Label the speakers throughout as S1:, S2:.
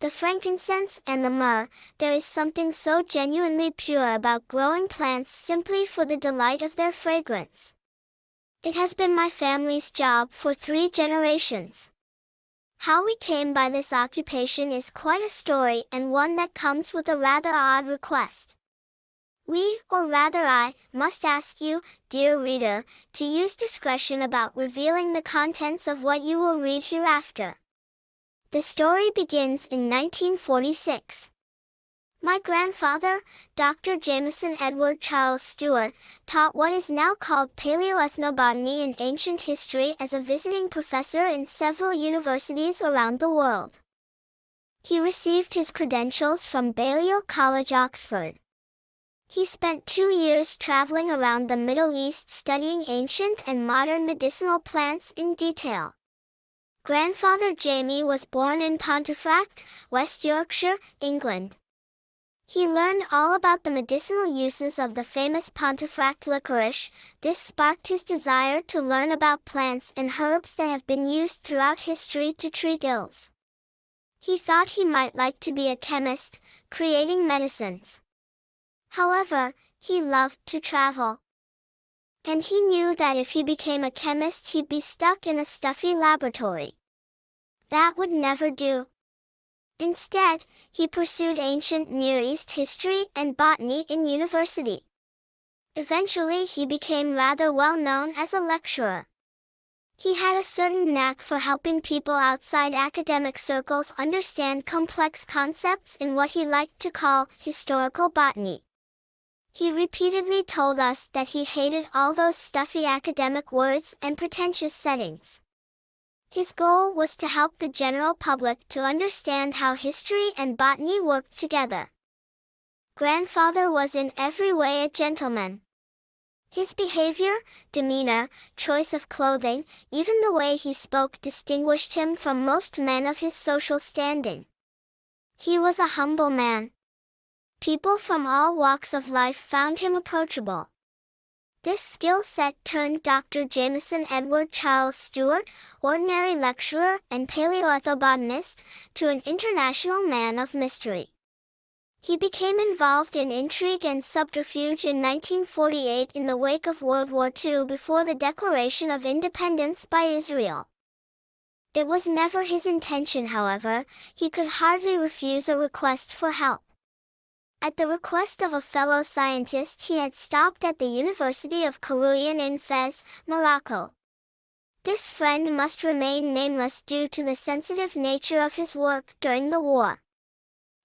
S1: The frankincense and the myrrh, there is something so genuinely pure about growing plants simply for the delight of their fragrance. It has been my family's job for 3 generations. How we came by this occupation is quite a story, and one that comes with a rather odd request. We, or rather I, must ask you, dear reader, to use discretion about revealing the contents of what you will read hereafter. The story begins in 1946. My grandfather, Dr. Jameson Edward Charles Stewart, taught what is now called paleoethnobotany and ancient history as a visiting professor in several universities around the world. He received his credentials from Balliol College, Oxford. He spent 2 years traveling around the Middle East studying ancient and modern medicinal plants in detail. Grandfather Jamie was born in Pontefract, West Yorkshire, England. He learned all about the medicinal uses of the famous Pontefract licorice. This sparked his desire to learn about plants and herbs that have been used throughout history to treat ills. He thought he might like to be a chemist, creating medicines. However, he loved to travel. And he knew that if he became a chemist he'd be stuck in a stuffy laboratory. That would never do. Instead, he pursued ancient Near East history and botany in university. Eventually he became rather well known as a lecturer. He had a certain knack for helping people outside academic circles understand complex concepts in what he liked to call historical botany. He repeatedly told us that he hated all those stuffy academic words and pretentious settings. His goal was to help the general public to understand how history and botany worked together. Grandfather was in every way a gentleman. His behavior, demeanor, choice of clothing, even the way he spoke distinguished him from most men of his social standing. He was a humble man. People from all walks of life found him approachable. This skill set turned Dr. Jameson Edward Charles Stewart, ordinary lecturer and paleoethnobotanist, to an international man of mystery. He became involved in intrigue and subterfuge in 1948 in the wake of World War II before the Declaration of Independence by Israel. It was never his intention, however. He could hardly refuse a request for help. At the request of a fellow scientist, he had stopped at the University of Karaouyan in Fez, Morocco. This friend must remain nameless due to the sensitive nature of his work during the war.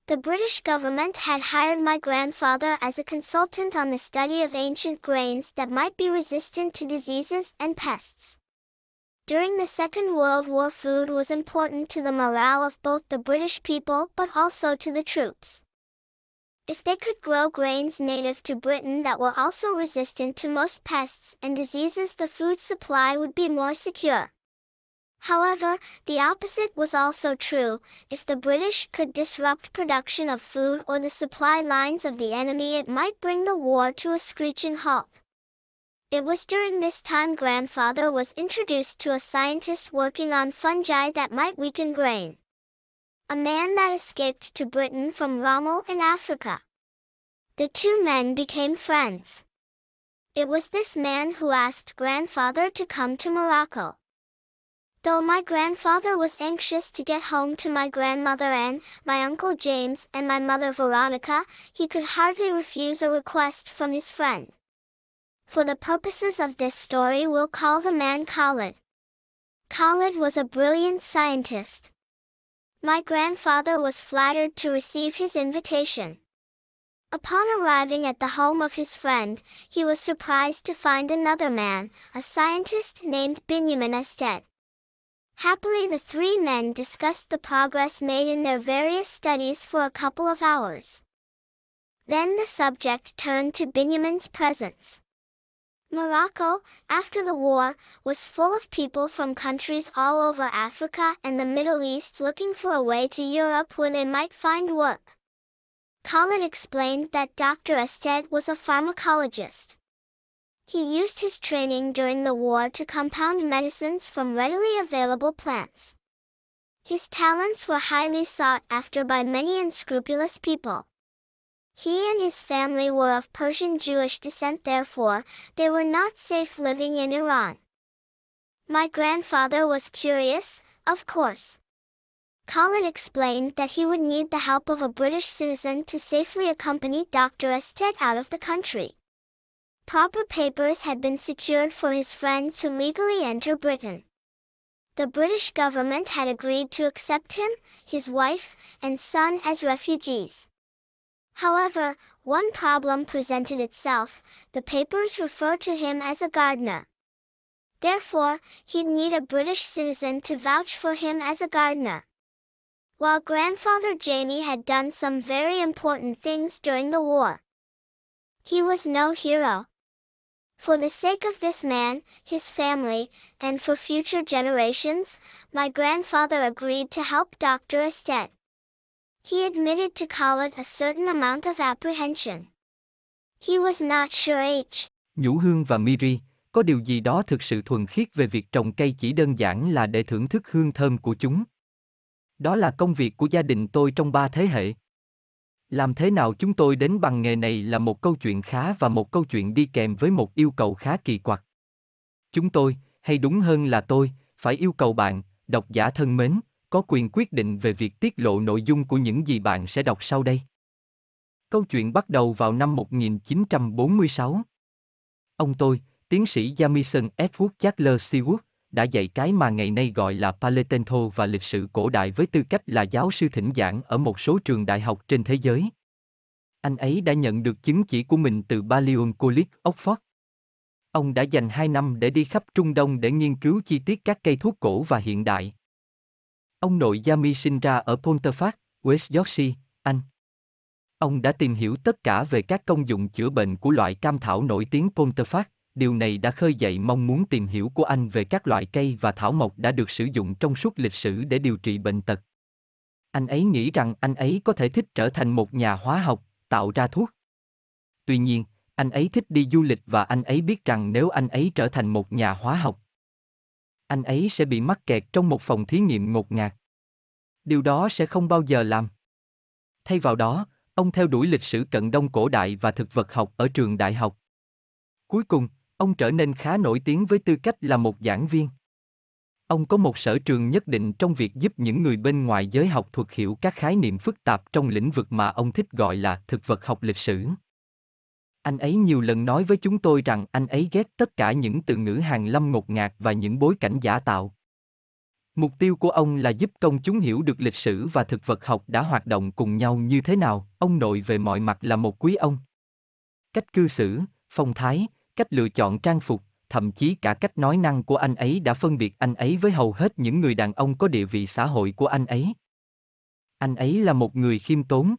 S1: The British government had hired my grandfather as a consultant on the study of ancient grains that might be resistant to diseases and pests. During the Second World War, food was important to the morale of both the British people but also to the troops. If they could grow grains native to Britain that were also resistant to most pests and diseases, the food supply would be more secure. However, the opposite was also true. If the British could disrupt production of food or the supply lines of the enemy, it might bring the war to a screeching halt. It was during this time grandfather was introduced to a scientist working on fungi that might weaken grain. A man that escaped to Britain from Rommel in Africa. The 2 men became friends. It was this man who asked grandfather to come to Morocco. Though my grandfather was anxious to get home to my grandmother Anne, my uncle James, and my mother Veronica, he could hardly refuse a request from his friend. For the purposes of this story, we'll call the man Khalid. Khalid was a brilliant scientist. My grandfather was flattered to receive his invitation. Upon arriving at the home of his friend, he was surprised to find another man, a scientist named Benjamin Ested. Happily, the 3 men discussed the progress made in their various studies for a couple of hours. Then the subject turned to Benjamin's presence. Morocco, after the war, was full of people from countries all over Africa and the Middle East looking for a way to Europe where they might find work. Khalid explained that Dr. Ested was a pharmacologist. He used his training during the war to compound medicines from readily available plants. His talents were highly sought after by many unscrupulous people. He and his family were of Persian Jewish descent, therefore, they were not safe living in Iran. My grandfather was curious, of course. Khalid explained that he would need the help of a British citizen to safely accompany Dr. Estet out of the country. Proper papers had been secured for his friend to legally enter Britain. The British government had agreed to accept him, his wife, and son as refugees. However, one problem presented itself: the papers referred to him as a gardener. Therefore, he'd need a British citizen to vouch for him as a gardener. While grandfather Jamie had done some very important things during the war, he was no hero. For the sake of this man, his family, and for future generations, my grandfather agreed to help Dr. Estet. He admitted to Khalid a certain amount of apprehension. He was not sure
S2: Nhũ hương và Myrrh, có điều gì đó thực sự thuần khiết về việc trồng cây chỉ đơn giản là để thưởng thức hương thơm của chúng. Đó là công việc của gia đình tôi trong 3 thế hệ. Làm thế nào chúng tôi đến bằng nghề này là một câu chuyện khá và một câu chuyện đi kèm với một yêu cầu khá kỳ quặc. Chúng tôi, hay đúng hơn là tôi, phải yêu cầu bạn, độc giả thân mến, có quyền quyết định về việc tiết lộ nội dung của những gì bạn sẽ đọc sau đây. Câu chuyện bắt đầu vào năm 1946. Ông tôi, tiến sĩ Jamison Edward Charles Seward, đã dạy cái mà ngày nay gọi là Paleontology và lịch sử cổ đại với tư cách là giáo sư thỉnh giảng ở một số trường đại học trên thế giới. Anh ấy đã nhận được chứng chỉ của mình từ Balliol College, Oxford. Ông đã dành 2 năm để đi khắp Trung Đông để nghiên cứu chi tiết các cây thuốc cổ và hiện đại. Ông nội Jamie sinh ra ở Pontefract, West Yorkshire, Anh. Ông đã tìm hiểu tất cả về các công dụng chữa bệnh của loại cam thảo nổi tiếng Pontefract. Điều này đã khơi dậy mong muốn tìm hiểu của anh về các loại cây và thảo mộc đã được sử dụng trong suốt lịch sử để điều trị bệnh tật. Anh ấy nghĩ rằng anh ấy có thể thích trở thành một nhà hóa học, tạo ra thuốc. Tuy nhiên, anh ấy thích đi du lịch và anh ấy biết rằng nếu anh ấy trở thành một nhà hóa học, anh ấy sẽ bị mắc kẹt trong một phòng thí nghiệm ngột ngạt. Điều đó sẽ không bao giờ làm. Thay vào đó, ông theo đuổi lịch sử cận đông cổ đại và thực vật học ở trường đại học. Cuối cùng, ông trở nên khá nổi tiếng với tư cách là một giảng viên. Ông có một sở trường nhất định trong việc giúp những người bên ngoài giới học thuật hiểu các khái niệm phức tạp trong lĩnh vực mà ông thích gọi là thực vật học lịch sử. Anh ấy nhiều lần nói với chúng tôi rằng anh ấy ghét tất cả những từ ngữ hàn lâm ngột ngạt và những bối cảnh giả tạo. Mục tiêu của ông là giúp công chúng hiểu được lịch sử và thực vật học đã hoạt động cùng nhau như thế nào. Ông nội về mọi mặt là một quý ông. Cách cư xử, phong thái, cách lựa chọn trang phục, thậm chí cả cách nói năng của anh ấy đã phân biệt anh ấy với hầu hết những người đàn ông có địa vị xã hội của anh ấy. Anh ấy là một người khiêm tốn.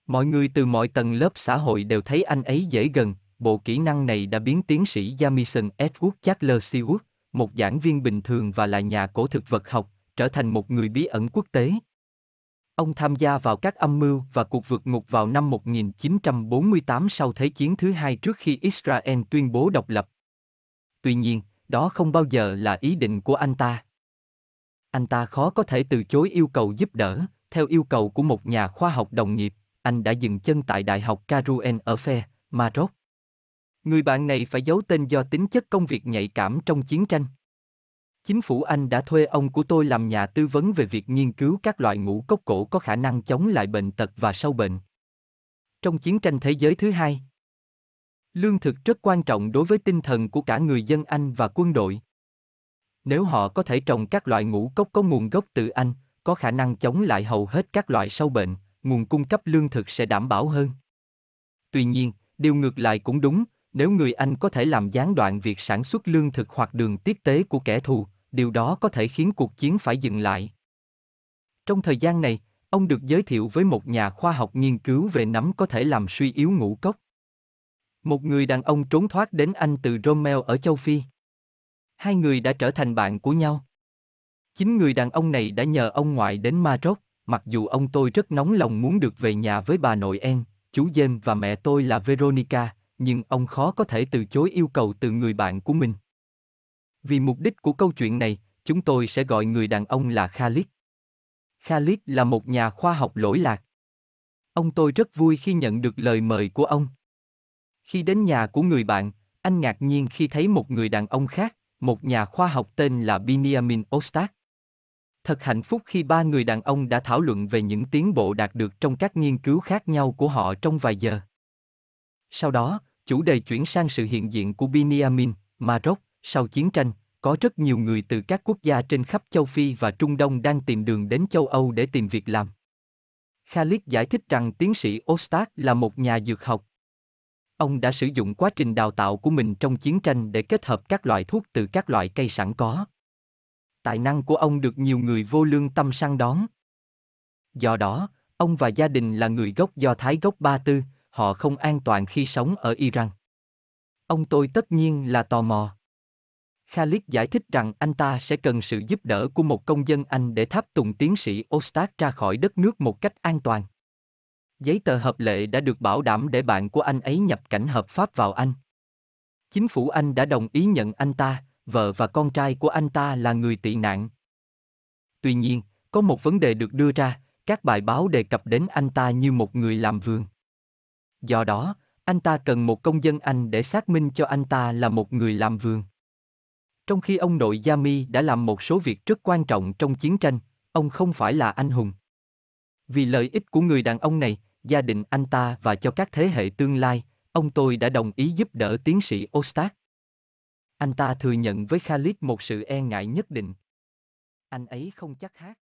S2: Mọi người từ mọi tầng lớp xã hội đều thấy anh ấy dễ gần. Bộ kỹ năng này đã biến tiến sĩ Jamison Edward Charles Seward, một giảng viên bình thường và là nhà cổ thực vật học, trở thành một người bí ẩn quốc tế. Ông tham gia vào các âm mưu và cuộc vượt ngục vào năm 1948 sau Thế chiến thứ hai trước khi Israel tuyên bố độc lập. Tuy nhiên, đó không bao giờ là ý định của anh ta. Anh ta khó có thể từ chối yêu cầu giúp đỡ. Theo yêu cầu của một nhà khoa học đồng nghiệp, anh đã dừng chân tại Đại học Carouen ở Fez, Maroc. Người bạn này phải giấu tên do tính chất công việc nhạy cảm trong chiến tranh. Chính phủ Anh đã thuê ông của tôi làm nhà tư vấn về việc nghiên cứu các loại ngũ cốc cổ có khả năng chống lại bệnh tật và sâu bệnh. Trong chiến tranh thế giới thứ hai, lương thực rất quan trọng đối với tinh thần của cả người dân Anh và quân đội. Nếu họ có thể trồng các loại ngũ cốc có nguồn gốc từ Anh, có khả năng chống lại hầu hết các loại sâu bệnh, nguồn cung cấp lương thực sẽ đảm bảo hơn. Tuy nhiên, điều ngược lại cũng đúng, nếu người Anh có thể làm gián đoạn việc sản xuất lương thực hoặc đường tiếp tế của kẻ thù, điều đó có thể khiến cuộc chiến phải dừng lại. Trong thời gian này, ông được giới thiệu với một nhà khoa học nghiên cứu về nấm có thể làm suy yếu ngũ cốc. Một người đàn ông trốn thoát đến Anh từ Rommel ở châu Phi. Hai người đã trở thành bạn của nhau. Chính người đàn ông này đã nhờ ông ngoại đến Maroc, mặc dù ông tôi rất nóng lòng muốn được về nhà với bà nội Eng, chú James và mẹ tôi là Veronica, nhưng ông khó có thể từ chối yêu cầu từ người bạn của mình. Vì mục đích của câu chuyện này, chúng tôi sẽ gọi người đàn ông là Khalid. Khalid là một nhà khoa học lỗi lạc. Ông tôi rất vui khi nhận được lời mời của ông. Khi đến nhà của người bạn, anh ngạc nhiên khi thấy một người đàn ông khác, một nhà khoa học tên là Benjamin Ostad. Thật hạnh phúc khi ba người đàn ông đã thảo luận về những tiến bộ đạt được trong các nghiên cứu khác nhau của họ trong vài giờ. Sau đó, chủ đề chuyển sang sự hiện diện của Benjamin, Maroc, sau chiến tranh, có rất nhiều người từ các quốc gia trên khắp châu Phi và Trung Đông đang tìm đường đến châu Âu để tìm việc làm. Khalid giải thích rằng tiến sĩ Ostad là một nhà dược học. Ông đã sử dụng quá trình đào tạo của mình trong chiến tranh để kết hợp các loại thuốc từ các loại cây sẵn có. Tài năng của ông được nhiều người vô lương tâm săn đón. Do đó, ông và gia đình là người gốc Do Thái gốc Ba Tư, họ không an toàn khi sống ở Iran. Ông tôi tất nhiên là tò mò. Khalid giải thích rằng anh ta sẽ cần sự giúp đỡ của một công dân Anh để tháp tùng tiến sĩ Ostad ra khỏi đất nước một cách an toàn. Giấy tờ hợp lệ đã được bảo đảm để bạn của anh ấy nhập cảnh hợp pháp vào Anh. Chính phủ Anh đã đồng ý nhận anh ta, vợ và con trai của anh ta là người tị nạn. Tuy nhiên, có một vấn đề được đưa ra, các bài báo đề cập đến anh ta như một người làm vườn. Do đó, anh ta cần một công dân Anh để xác minh cho anh ta là một người làm vườn. Trong khi ông nội Yami đã làm một số việc rất quan trọng trong chiến tranh, ông không phải là anh hùng. Vì lợi ích của người đàn ông này, gia đình anh ta và cho các thế hệ tương lai, ông tôi đã đồng ý giúp đỡ tiến sĩ Ostad. Anh ta thừa nhận với Khalid một sự e ngại nhất định. Anh ấy không chắc hát.